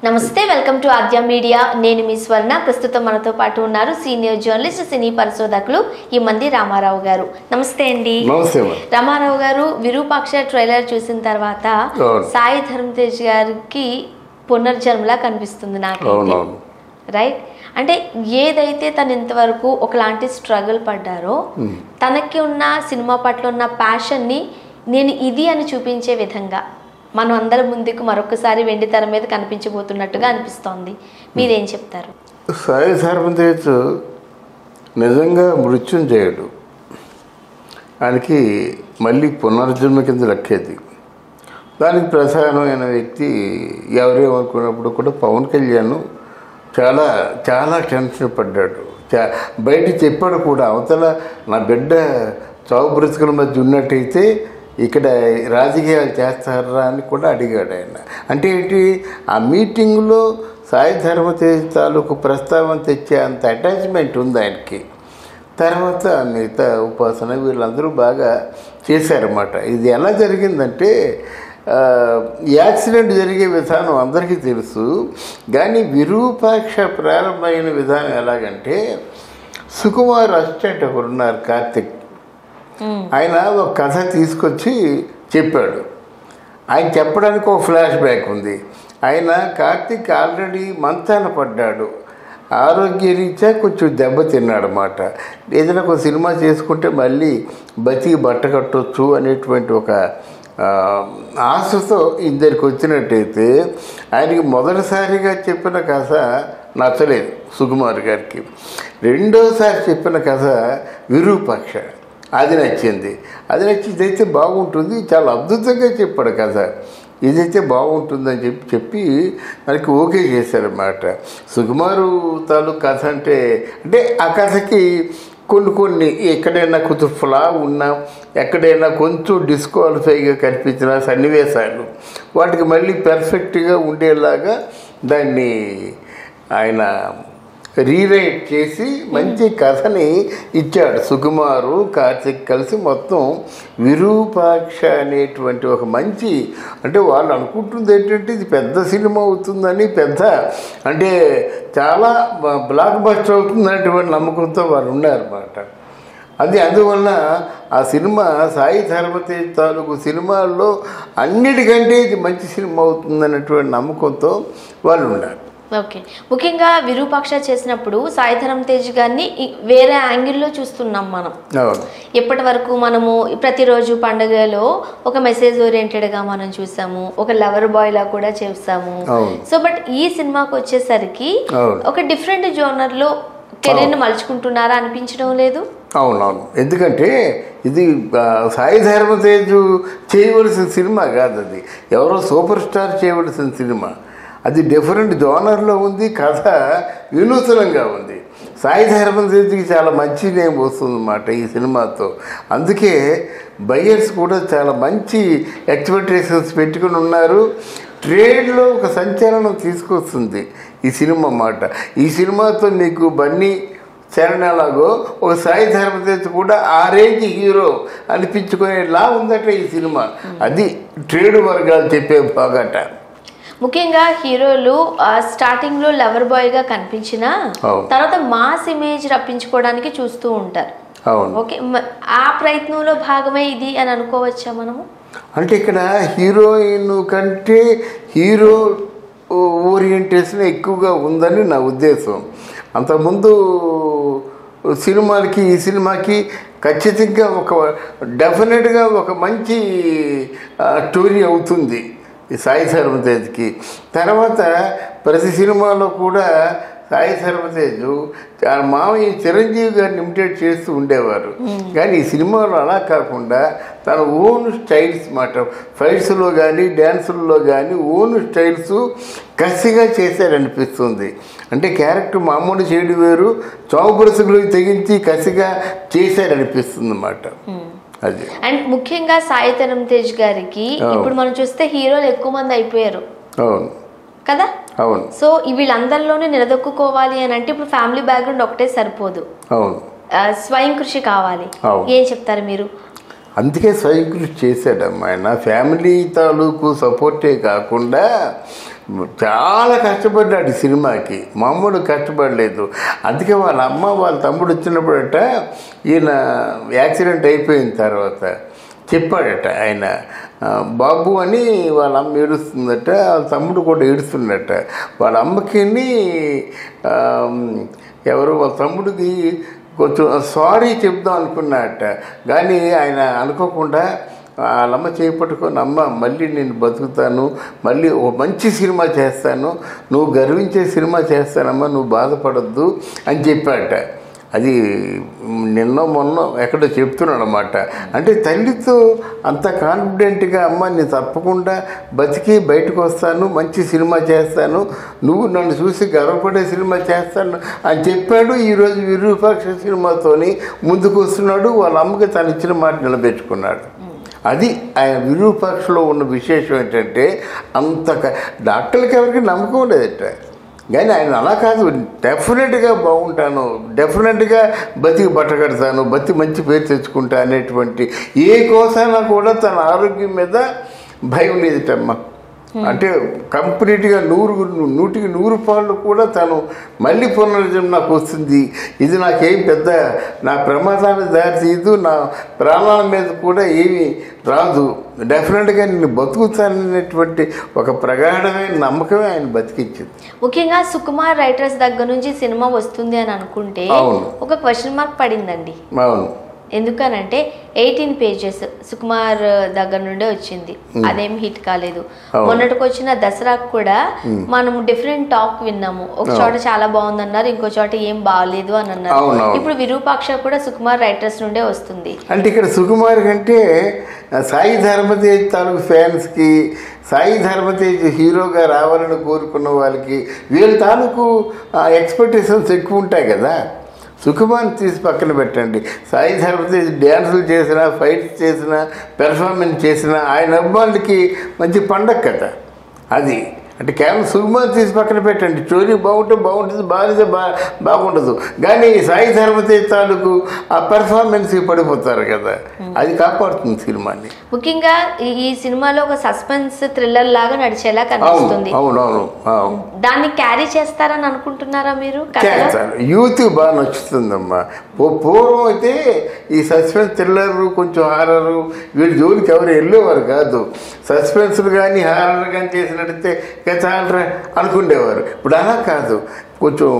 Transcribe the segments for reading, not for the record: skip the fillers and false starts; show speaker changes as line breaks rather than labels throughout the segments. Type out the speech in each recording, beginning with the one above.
నమస్తే, welcome to Aadya media. నేను మీ స్వర్ణ. ప్రస్తుతం మనతో పాటు ఉన్నారు సీనియర్ జర్నలిస్ట్, సినీ పరిశోధకులు ఈమంది రామారావు గారు. నమస్తే అండి. రామారావు గారు, విరూపాక్ష ట్రైలర్ చూసిన తర్వాత సాయి ధరమ్ తేజ్ గారికి పునర్జన్మలా కనిపిస్తుంది నాకు, రైట్? అంటే ఏదైతే తను ఇంతవరకు ఒకలాంటి స్ట్రగుల్ పడ్డారో, తనకి ఉన్న సినిమా పట్ల ఉన్న ప్యాషన్ని నేను ఇది అని చూపించే విధంగా మనం అందరం ముందుకు మరొకసారి వెండి తెర మీద కనిపించబోతున్నట్టుగా అనిపిస్తోంది. మీరేం చెప్తారు?
సాయి ధరమ్ తేజ్ నిజంగా మృత్యుంజయుడు. ఆయనకి మళ్ళీ పునర్జన్మ కింద లెక్కేది. దానికి ప్రధానమైన వ్యక్తి ఎవరేమనుకున్నప్పుడు కూడా పవన్ కళ్యాణ్ చాలా చాలా టెన్షన్ పడ్డాడు. బయట చెప్పాడు కూడా, అవతల నా బిడ్డ చావు బ్రతుకుల మధ్య ఉన్నట్టయితే ఇక్కడ రాజకీయాలు చేస్తారా అని కూడా అడిగాడు ఆయన. అంటే ఏంటి, ఆ మీటింగ్లో సాయి ధరమ్ తేజ్ తాలూకు ప్రస్తావన తెచ్చే అంత అటాచ్మెంట్ ఉంది ఆయనకి. తర్వాత మిగతా ఉపాసన వీళ్ళందరూ బాగా చేశారన్నమాట. ఇది ఎలా జరిగిందంటే, యాక్సిడెంట్ జరిగే విధానం అందరికీ తెలుసు, కానీ విరూపాక్ష ప్రారంభమైన విధానం ఎలాగంటే, సుకుమార్ అసిస్టెంట్ ఒకరున్నారు కార్తిక్, ఆయన ఒక కథ తీసుకొచ్చి చెప్పాడు. ఆయన చెప్పడానికి ఒక ఫ్లాష్ బ్యాక్ ఉంది. ఆయన కార్తిక్ ఆల్రెడీ మంచాన పడ్డాడు, ఆరోగ్యరీత్యా కొంచెం దెబ్బతిన్నాడు అన్నమాట. ఏదైనా ఒక సినిమా చేసుకుంటే మళ్ళీ బతికి బట్ట కట్టొచ్చు అనేటువంటి ఒక ఆశతో ఇద్దరికి వచ్చినట్టయితే, ఆయనకి మొదటిసారిగా చెప్పిన కథ నచ్చలేదు సుకుమార్ గారికి. రెండోసారి చెప్పిన కథ విరూపాక్ష, అది నచ్చింది. అది నచ్చి ఇదైతే బాగుంటుంది, చాలా అద్భుతంగా చెప్పాడు కథ, ఇదైతే బాగుంటుందని చెప్పి మనకి ఓకే చేశారన్నమాట. సుకుమారు తాలూకు కథ అంటే ఆ కథకి కొన్ని ఎక్కడైనా కొంచెం ఫ్లా ఉన్నా, ఎక్కడైనా కొంచెం డిస్క్వాలిఫైగా కనిపించిన సన్నివేశాలు వాటికి మళ్ళీ పర్ఫెక్ట్గా ఉండేలాగా దాన్ని ఆయన రీరైట్ చేసి మంచి కథని ఇచ్చాడు. సుకుమారు కార్తిక్ కలిసి మొత్తం విరూపాక్ష అనేటువంటి ఒక మంచి, అంటే వాళ్ళు అనుకుంటుంది ఏంటంటే ఇది పెద్ద సినిమా అవుతుందని, అంటే చాలా బ్లాక్ బస్టర్ అవుతుందనేటువంటి నమ్మకంతో వాళ్ళు ఉన్నారన్నమాట. అందువల్ల ఆ సినిమా సాయి ధరమ్ తేజ్ తాలూకు సినిమాల్లో అన్నిటికంటే ఇది మంచి సినిమా అవుతుందనేటువంటి నమ్మకంతో వాళ్ళు ఉన్నారు.
ఓకే, ముఖ్యంగా విరూపాక్ష చేసినప్పుడు సాయి ధరమ్ తేజ్ గారిని వేరే యాంగిల్లో చూస్తున్నాం మనం. ఎప్పటి వరకు మనము ప్రతిరోజు పండుగలో ఒక మెసేజ్ ఓరియంటెడ్గా మనం చూసాము, ఒక లవర్ బాయ్ లా కూడా చేస్తాము. సో బట్ ఈ సినిమాకి వచ్చేసరికి ఒక డిఫరెంట్ జోనర్లో కెరీర్ని మలుచుకుంటున్నారా అనిపించడం లేదు?
అవునవును, ఎందుకంటే ఇది సాయి ధరమ్ తేజ్ చేయవలసిన సినిమా కాదు, అది ఎవరో సూపర్ స్టార్ చేయవలసిన సినిమా. అది డిఫరెంట్ జోనర్లో ఉంది, కథ వినూతనంగా ఉంది. సాయి ధరమ్ తేజ్కి చాలా మంచి నేమ్ వస్తుందన్నమాట ఈ సినిమాతో. అందుకే బయ్యర్స్ కూడా చాలా మంచి ఎక్స్పెక్టేషన్స్ పెట్టుకుని ఉన్నారు. ట్రేడ్లో ఒక సంచలనం తీసుకొస్తుంది ఈ సినిమా అన్నమాట. ఈ సినిమాతో మీకు బన్నీ చరణ్ ఎలాగో ఒక సాయి ధరమ్ తేజ్ కూడా ఆ రేంజ్ హీరో అనిపించుకునేలా ఉందట ఈ సినిమా. అది ట్రేడ్ వర్గాలు చెప్పే బాగట.
ముఖ్యంగా హీరోలు స్టార్టింగ్ లో లవర్ బాయ్ గా కనిపించిన తర్వాత మాస్ ఇమేజ్ రప్పించుకోవడానికి చూస్తూ ఉంటారు. ఓకే, ఆ ప్రయత్నంలో భాగమే ఇది అని అనుకోవచ్చా మనము?
అంటే ఇక్కడ హీరోయిన్ కంటే హీరో ఓరియంటేషన్ ఎక్కువగా ఉందని నా ఉద్దేశం. అంతకుముందు సినిమాలకి ఈ సినిమాకి ఖచ్చితంగా డెఫినెట్గా ఒక మంచి స్టోరీ అవుతుంది ఈ సాయి ధరమ్ తేజ్కి. తర్వాత ప్రతి సినిమాలో కూడా సాయి ధరమ్ తేజ్ మామయ్య చిరంజీవి గారిని ఇమిటేట్ చేస్తూ ఉండేవారు. కానీ ఈ సినిమాలో అలా కాకుండా తన ఓన్ స్టైల్స్ మాట, ఫైట్స్లో కానీ డ్యాన్సుల్లో కానీ ఓన్ స్టైల్స్ కసిగా చేశారనిపిస్తుంది. అంటే క్యారెక్టర్ మామూలు చేయడం వేరు, చావు బ్రతుకులకు తెగించి కసిగా చేశారనిపిస్తుంది అన్నమాట. అది.
అండ్ ముఖ్యంగా సాయి ధరమ్ తేజ్ గారికి ఇప్పుడు మనం చూస్తే హీరోలు ఎక్కువ మంది అయిపోయారు.
అవును
కదా?
అవును.
సో వీళ్ళందరిలోనే నిలదొక్కుకోవాలి అని అంటే ఇప్పుడు ఫ్యామిలీ బ్యాక్గ్రౌండ్ ఒకటే సరిపోదు.
అవును,
స్వయం కృషి కావాలి. ఏం చెప్తారు మీరు?
అందుకే స్వయం కృషి చేశాడమ్మా ఆయన. ఫ్యామిలీ తాలూకు సపోర్టే కాకుండా చాలా కష్టపడ్డాడు సినిమాకి, మామూలు కష్టపడలేదు. అందుకే వాళ్ళ అమ్మ వాళ్ళ తమ్ముడు వచ్చినప్పుడట, ఈయన యాక్సిడెంట్ అయిపోయిన తర్వాత చెప్పాడట ఆయన, బాబు అని వాళ్ళ అమ్మ ఏడుస్తుందట, వాళ్ళ తమ్ముడు కూడా ఏడుస్తుందట. వాళ్ళ అమ్మకి ఎవరు వాళ్ళ తమ్ముడికి కొంచెం సారీ చెప్దాం అనుకున్నట్ట, కానీ ఆయన అనుకోకుండా వాళ్ళమ్మ చేపట్టుకొని, అమ్మ మళ్ళీ నేను బతుకుతాను, మళ్ళీ ఓ మంచి సినిమా చేస్తాను, నువ్వు గర్వించే సినిమా చేస్తానమ్మా, నువ్వు బాధపడద్దు అని చెప్పాట. అది మొన్న ఎక్కడో చెప్తున్నాడు అన్నమాట. అంటే తల్లితో అంత కాన్ఫిడెంట్గా, అమ్మ నేను తప్పకుండా బతికి బయటకు వస్తాను, మంచి సినిమా చేస్తాను, నువ్వు నన్ను చూసి గర్వపడే సినిమా చేస్తాను అని చెప్పాడు. ఈరోజు విరూపాక్ష సినిమాతోని ముందుకు వస్తున్నాడు. వాళ్ళ అమ్మకి తను ఇచ్చిన మాట నిలబెట్టుకున్నాడు. అది ఆయన విరూపాక్షలో ఉన్న విశేషం ఏంటంటే, అంత డాక్టర్లకి ఎవరికి నమ్మకం లేదట, కానీ ఆయన అలా కాదు, డెఫినెట్గా బాగుంటాను, డెఫినెట్గా బతికి బట్టకడతాను, మంచి పేరు తెచ్చుకుంటా అనేటువంటి ఏ కోసైనా కూడా తన ఆరోగ్యం మీద భయం లేదటమ్మా. అంటే కంప్లీట్గా 100కి 100 పాళ్ళు కూడా తను మళ్ళీ పునర్జన్మ నాకు వస్తుంది, ఇది నాకేం పెద్ద నా ప్రమాదాన్ని దారితీయదు, నా ప్రాణాల మీద కూడా ఏమీ రాదు, డెఫినెట్గా నేను బతుకుతాననేటువంటి ఒక ప్రగాఢమైన నమ్మకమే ఆయన బతికించింది.
ముఖ్యంగా సుకుమార్ రైటర్స్ దగ్గర నుంచి సినిమా వస్తుంది అని అనుకుంటే ఒక క్వశ్చన్ మార్క్ పడిందండి.
అవును,
ఎందుకనంటే 18 పేజెస్ సుకుమార్ దగ్గర నుండే వచ్చింది, అదేం హిట్ కాలేదు. మొన్నటికి వచ్చిన దసరాకు కూడా మనం డిఫరెంట్ టాక్ విన్నాము, ఒక చోట చాలా బాగుందన్నారు, ఇంకో చోట ఏం బాగాలేదు అని అన్నారు. ఇప్పుడు విరూపాక్ష కూడా సుకుమార్ రైటర్స్ నుండే వస్తుంది.
అంటే ఇక్కడ సుకుమార్ కంటే సాయి ధర్మతేజ్ తాలూకు ఫ్యాన్స్కి, సాయి ధర్మతేజ్ హీరోగా రావాలని కోరుకున్న వాళ్ళకి వీళ్ళ తాలూకు ఎక్స్పెక్టేషన్స్ ఎక్కువ ఉంటాయి కదా. సుకుమార్ని తీసి పక్కన పెట్టండి, సాయి ధర్మతేజ్ డ్యాన్సులు చేసినా, ఫైట్స్ చేసినా, పెర్ఫార్మెన్స్ చేసినా ఆయన అభిమానులకి మంచి పండగ కదా అది. అంటే కేవలం సుకుమార్ తీసి పక్కన పెట్టండి, స్టోరీ బాగుంటుంది, బాగుండదు, కానీ సాయి ధర్మతేజ్ తాలూకు ఆ పెర్ఫార్మెన్స్ పడిపోతారు కదా, అది కాపాడుతుంది సినిమాని.
ముఖ్యంగా ఈ సినిమాలో ఒక సస్పెన్స్ థ్రిల్లర్ లాగా నడిచేలా కనిపిస్తుంది.
అవునవును,
దాన్ని క్యారీ చేస్తారని అనుకుంటున్నారా మీరు?
చేస్తారు, యూత్ బాగా నచ్చుతుందమ్మా. పూర్వం అయితే ఈ సస్పెన్స్ థ్రిల్లర్, కొంచెం హారరు, వీడి జోలికి ఎవరు వెళ్ళేవారు కాదు. సస్పెన్స్లు కానీ హారర్ కానీ చేసినట్టయితే చాలరా అనుకునేవారు. ఇప్పుడు అలా కాదు, కొంచెం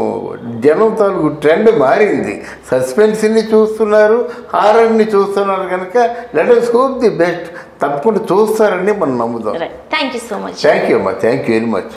జనం తాలూకు ట్రెండ్ మారింది. సస్పెన్స్ని చూస్తున్నారు, హారర్ని చూస్తున్నారు, కనుక let us hope the best. తప్పకుండా చూస్తారని మనం నమ్ముదాం.
Thank you so much.
Thank you అమ్మా, థ్యాంక్ యూ వెరీ మచ్.